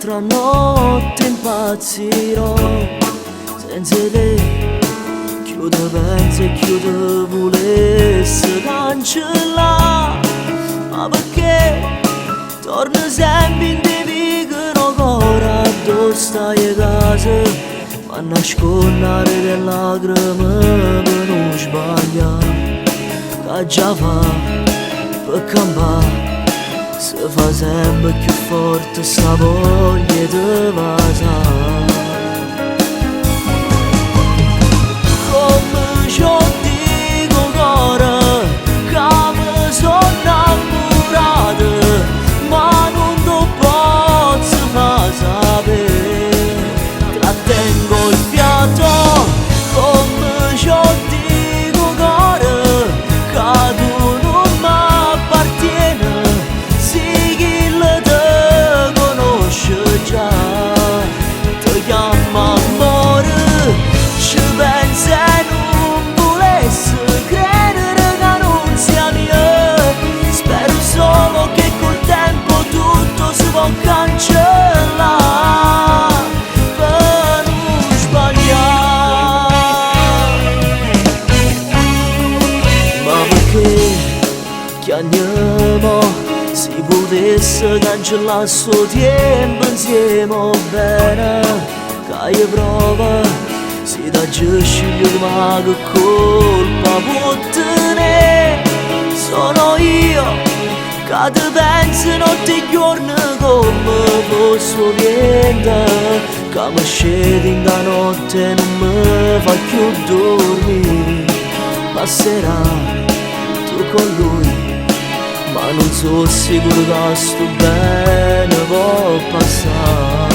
un'altra notte impazzirò senza te. Chiudo penso e chiudo volesse cancellare, ma perché torno sempre in te vigano ancora dove stai a casa, ma nascondere delle lacrime per non sbagliare, che già fa per campare. Se fa sempre più forte sta voglia di vasare. Come ci dico ancora che mi sono innamorato, ma non lo posso far sapere. Trattengo il fiato, come ci dico ancora che tu non mi appartieni. Ti chiamo amore, ci penso e non volessi credere che non sia mia. Spero solo che col tempo tutto si può cancellare per non sbagliare. Ma perché chiamiamo? Si potesse cancellare sto tempo insieme bene, che io prova, si da giù sceglie ma che colpa può tenere. Sono io che ti penso notte e giorno come fosse niente, che mi scende in da notte e non mi fa più dormire. Passerà tu con lui, ma non sono sicuro che sto bene può passare.